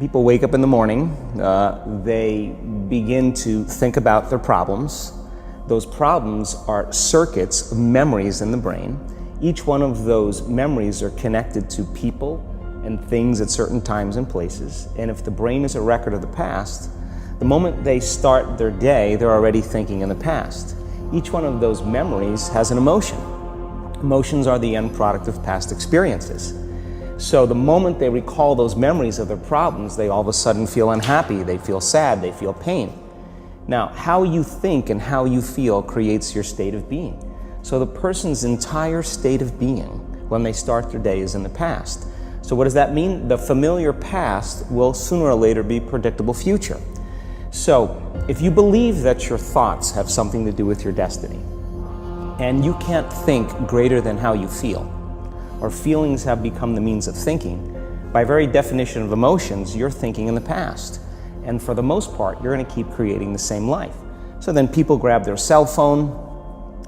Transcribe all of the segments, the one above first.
people wake up in the morning, they begin to think about their problems. Those problems are circuits of memories in the brain. Each one of those memories are connected to people and things at certain times and places. And if the brain is a record of the past, the moment they start their day, they're already thinking in the past. Each one of those memories has an emotion. Emotions are the end product of past experiences. So the moment they recall those memories of their problems, they all of a sudden feel unhappy, they feel sad, they feel pain. Now, how you think and how you feel creates your state of being. So the person's entire state of being when they start their day is in the past. So what does that mean? The familiar past will sooner or later be predictable future. So if you believe that your thoughts have something to do with your destiny, and you can't think greater than how you feel, or feelings have become the means of thinking, by very definition of emotions, you're thinking in the past. And for the most part, you're going to keep creating the same life. So then people grab their cell phone,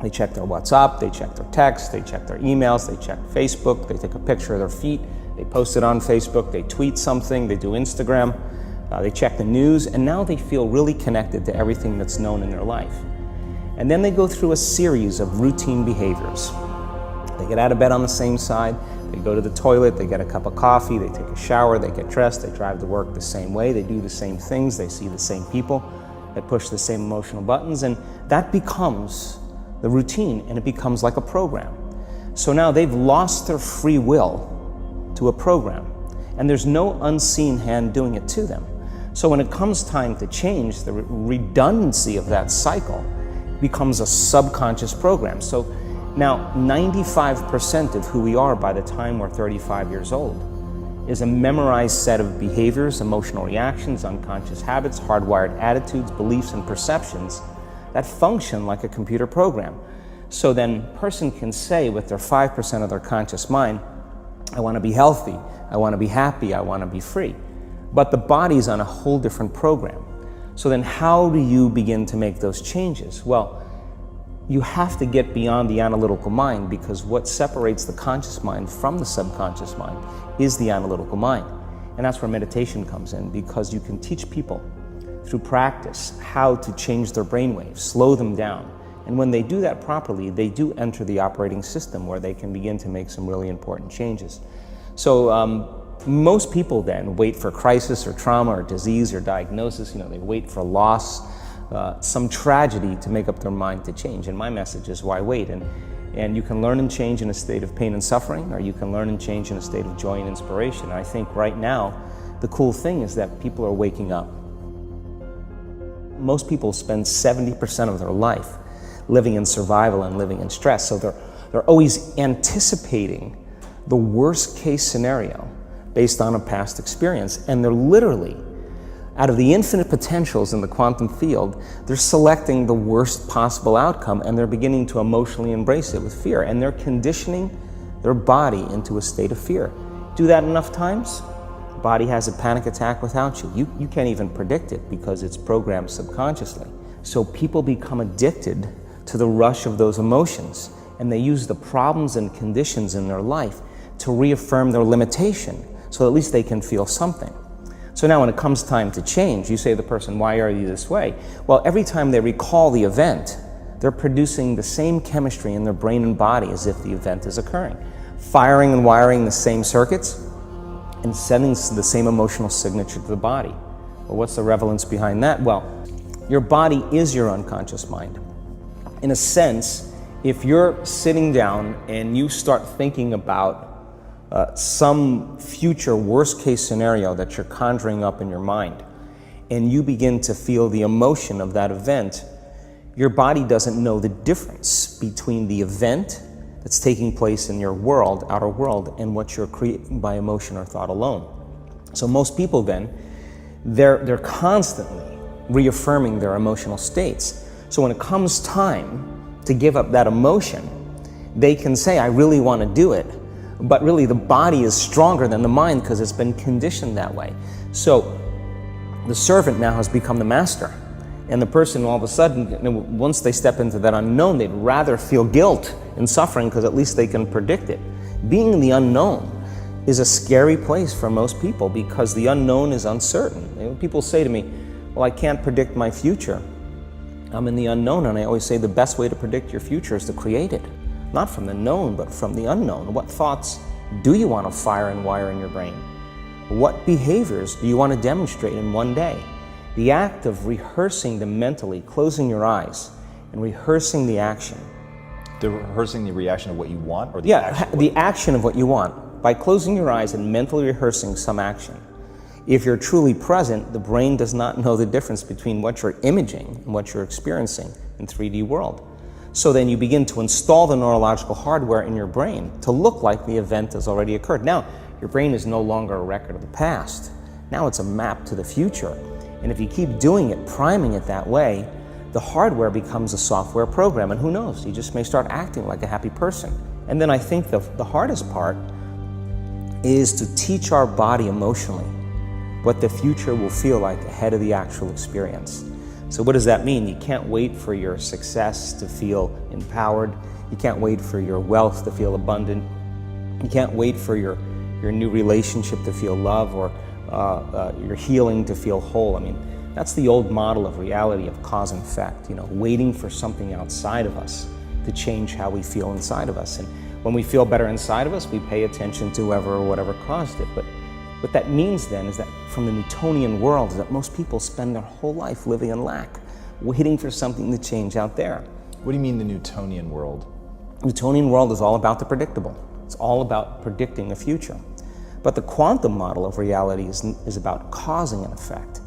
they check their WhatsApp, they check their text, they check their emails, they check Facebook, they take a picture of their feet, they post it on Facebook, they tweet something, they do Instagram, they check the news, and now they feel really connected to everything that's known in their life. And then they go through a series of routine behaviors. They get out of bed on the same side, they go to the toilet, they get a cup of coffee, they take a shower, they get dressed, they drive to work the same way, they do the same things, they see the same people, they push the same emotional buttons, and that becomes the routine, and it becomes like a program. So now they've lost their free will to a program, and there's no unseen hand doing it to them. So when it comes time to change, the redundancy of that cycle becomes a subconscious program. So now 95% of who we are by the time we're 35 years old is a memorized set of behaviors, emotional reactions, unconscious habits, hardwired attitudes, beliefs, and perceptions that function like a computer program. So then a person can say with their 5% of their conscious mind, I want to be healthy, I want to be happy, I want to be free. But the body's on a whole different program. So then how do you begin to make those changes? Well, you have to get beyond the analytical mind, because what separates the conscious mind from the subconscious mind is the analytical mind. And that's where meditation comes in, because you can teach people through practice how to change their brainwaves, slow them down. And when they do that properly, they do enter the operating system where they can begin to make some really important changes. So most people then wait for crisis or trauma or disease or diagnosis. They wait for loss, some tragedy to make up their mind to change. And my message is, why wait? And you can learn and change in a state of pain and suffering, or you can learn and change in a state of joy and inspiration. And I think right now, the cool thing is that people are waking up. Most people spend 70% of their life living in survival and living in stress. So they're always anticipating the worst case scenario based on a past experience. And they're literally, out of the infinite potentials in the quantum field, they're selecting the worst possible outcome, and they're beginning to emotionally embrace it with fear. And they're conditioning their body into a state of fear. Do that enough times, the body has a panic attack without you. You can't even predict it because it's programmed subconsciously. So people become addicted to the rush of those emotions, and they use the problems and conditions in their life to reaffirm their limitation, so at least they can feel something. So now when it comes time to change, you say to the person, why are you this way? Well, every time they recall the event, they're producing the same chemistry in their brain and body as if the event is occurring, firing and wiring the same circuits and sending the same emotional signature to the body. Well, what's the relevance behind that? Well, your body is your unconscious mind. In a sense, if you're sitting down and you start thinking about some future worst case scenario that you're conjuring up in your mind, and you begin to feel the emotion of that event, your body doesn't know the difference between the event that's taking place in your world, outer world, and what you're creating by emotion or thought alone. So most people then, they're constantly reaffirming their emotional states. So when it comes time to give up that emotion, they can say, I really want to do it. But really the body is stronger than the mind because it's been conditioned that way. So the servant now has become the master. And the person all of a sudden, once they step into that unknown, they'd rather feel guilt and suffering because at least they can predict it. Being in the unknown is a scary place for most people because the unknown is uncertain. You know, people say to me, well, I can't predict my future. I'm in the unknown, and I always say the best way to predict your future is to create it. Not from the known, but from the unknown. What thoughts do you want to fire and wire in your brain? What behaviors do you want to demonstrate in one day? The act of rehearsing them mentally, closing your eyes, and rehearsing the action. Rehearsing the reaction of what you want, or the action of what you want. By closing your eyes and mentally rehearsing some action. If you're truly present, the brain does not know the difference between what you're imaging and what you're experiencing in 3D world. So then you begin to install the neurological hardware in your brain to look like the event has already occurred. Now, your brain is no longer a record of the past. Now it's a map to the future. And if you keep doing it, priming it that way, the hardware becomes a software program. And who knows, you just may start acting like a happy person. And then I think the hardest part is to teach our body emotionally what the future will feel like ahead of the actual experience. So what does that mean? You can't wait for your success to feel empowered. You can't wait for your wealth to feel abundant. You can't wait for your new relationship to feel love, or your healing to feel whole. I mean, that's the old model of reality, of cause and effect, you know, waiting for something outside of us to change how we feel inside of us. And when we feel better inside of us, we pay attention to whoever or whatever caused it. But what that means then is that from the Newtonian world is that most people spend their whole life living in lack, waiting for something to change out there. What do you mean the Newtonian world? Newtonian world is all about the predictable. It's all about predicting the future. But the quantum model of reality is about causing an effect.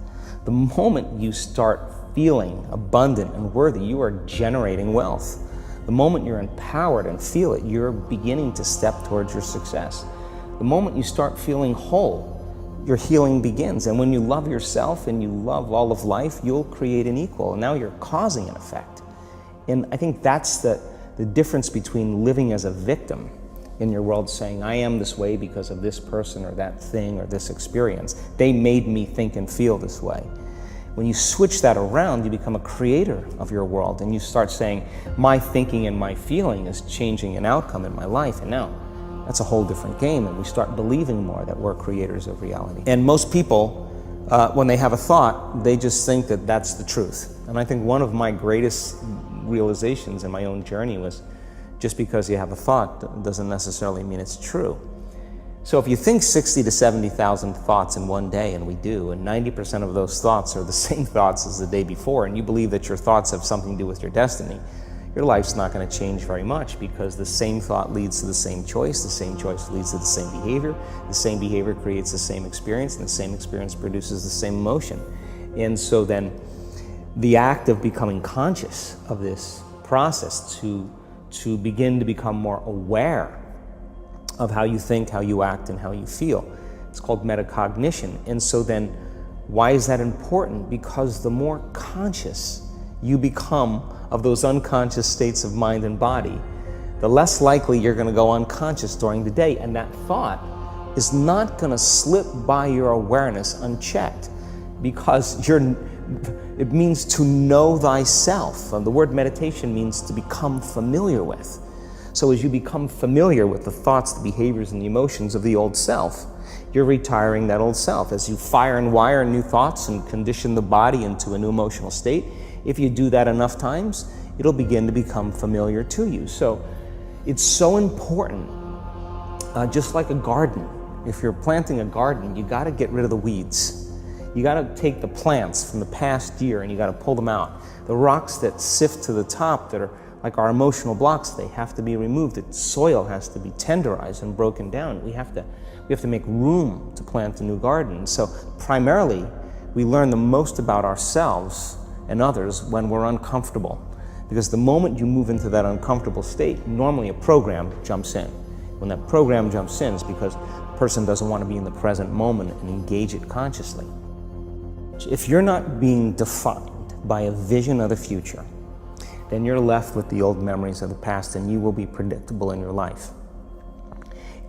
The moment you start feeling abundant and worthy, you are generating wealth. The moment you're empowered and feel it, you're beginning to step towards your success. The moment you start feeling whole, your healing begins. And when you love yourself and you love all of life, you'll create an equal. And now you're causing an effect. And I think that's the difference between living as a victim in your world, saying, I am this way because of this person or that thing or this experience. They made me think and feel this way. When you switch that around, you become a creator of your world, and you start saying, my thinking and my feeling is changing an outcome in my life. And now that's a whole different game, and we start believing more that we're creators of reality. And most people, when they have a thought, they just think that that's the truth. And I think one of my greatest realizations in my own journey was, just because you have a thought doesn't necessarily mean it's true. So if you think 60 to 70,000 thoughts in one day, and we do, and 90% of those thoughts are the same thoughts as the day before, and you believe that your thoughts have something to do with your destiny, your life's not going to change very much, because the same thought leads to the same choice leads to the same behavior creates the same experience, and the same experience produces the same emotion. And so then the act of becoming conscious of this process to begin to become more aware of how you think, how you act, and how you feel, it's called metacognition. And so then why is that important? Because the more conscious you become of those unconscious states of mind and body, the less likely you're going to go unconscious during the day, and that thought is not going to slip by your awareness unchecked, because it means to know thyself. The word meditation means to become familiar with. So as you become familiar with the thoughts, the behaviors, and the emotions of the old self, you're retiring that old self. As you fire and wire new thoughts and condition the body into a new emotional state, if you do that enough times, it'll begin to become familiar to you. So it's so important, just like a garden. If you're planting a garden, you got to get rid of the weeds. You got to take the plants from the past year and you got to pull them out. The rocks that sift to the top that are like our emotional blocks, they have to be removed. The soil has to be tenderized and broken down. We have to make room to plant a new garden. So primarily, we learn the most about ourselves and others when we're uncomfortable. Because the moment you move into that uncomfortable state, normally a program jumps in. When that program jumps in, it's because the person doesn't want to be in the present moment and engage it consciously. If you're not being defined by a vision of the future, then you're left with the old memories of the past, and you will be predictable in your life.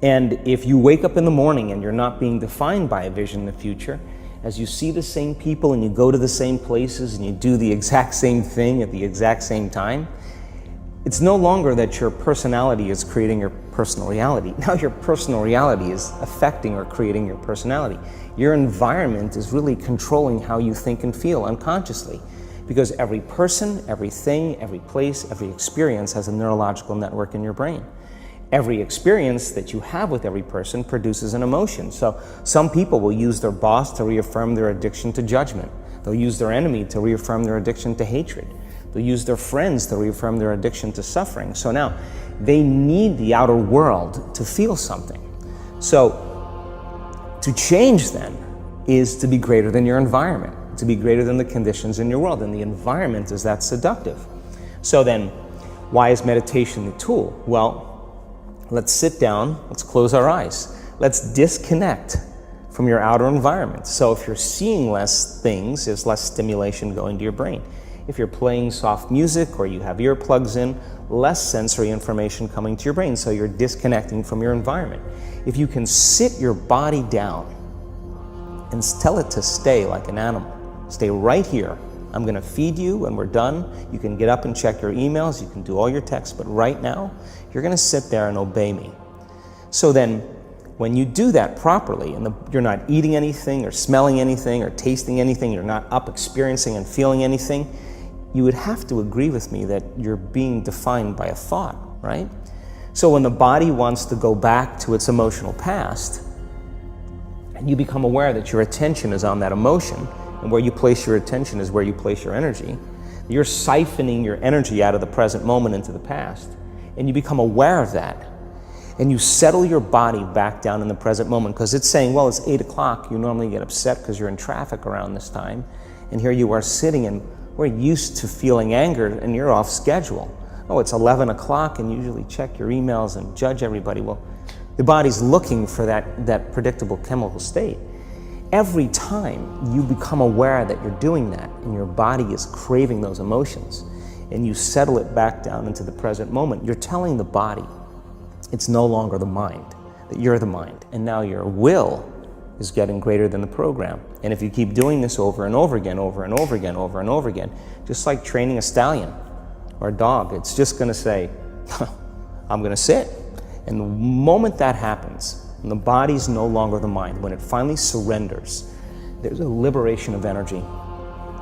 And if you wake up in the morning and you're not being defined by a vision in the future, as you see the same people and you go to the same places and you do the exact same thing at the exact same time, it's no longer that your personality is creating your personal reality. Now your personal reality is affecting or creating your personality. Your environment is really controlling how you think and feel unconsciously, because every person, everything, every place, every experience has a neurological network in your brain. Every experience that you have with every person produces an emotion. So some people will use their boss to reaffirm their addiction to judgment. They'll use their enemy to reaffirm their addiction to hatred. They'll use their friends to reaffirm their addiction to suffering. So now they need the outer world to feel something. So to change then is to be greater than your environment, to be greater than the conditions in your world, and the environment is that seductive. So then, why is meditation the tool? Well, let's sit down, let's close our eyes, let's disconnect from your outer environment. So if you're seeing less things, there's less stimulation going to your brain. If you're playing soft music or you have earplugs in, less sensory information coming to your brain, so you're disconnecting from your environment. If you can sit your body down and tell it to stay like an animal, stay right here. I'm going to feed you when we're done. You can get up and check your emails, you can do all your texts, but right now, you're going to sit there and obey me. So then, when you do that properly, and you're not eating anything or smelling anything or tasting anything, you're not up experiencing and feeling anything, you would have to agree with me that you're being defined by a thought, right? So when the body wants to go back to its emotional past, and you become aware that your attention is on that emotion, and where you place your attention is where you place your energy, you're siphoning your energy out of the present moment into the past, and you become aware of that, and you settle your body back down in the present moment, because it's saying, well, it's 8 o'clock, you normally get upset because you're in traffic around this time, and here you are sitting, and we're used to feeling anger, and you're off schedule. Oh, it's 11 o'clock, and you usually check your emails and judge everybody. Well, the body's looking for that predictable chemical state. Every time you become aware that you're doing that, and your body is craving those emotions, and you settle it back down into the present moment, you're telling the body it's no longer the mind, that you're the mind, and now your will is getting greater than the program. And if you keep doing this over and over again, over and over again, over and over again, just like training a stallion or a dog, it's just going to say, I'm going to sit. And the moment that happens, and the body's no longer the mind, when it finally surrenders, there's a liberation of energy.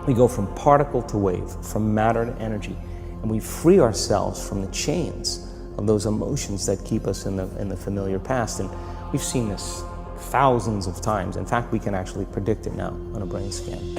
We go from particle to wave, from matter to energy, and we free ourselves from the chains of those emotions that keep us in the familiar past. And we've seen this thousands of times. In fact, we can actually predict it now on a brain scan.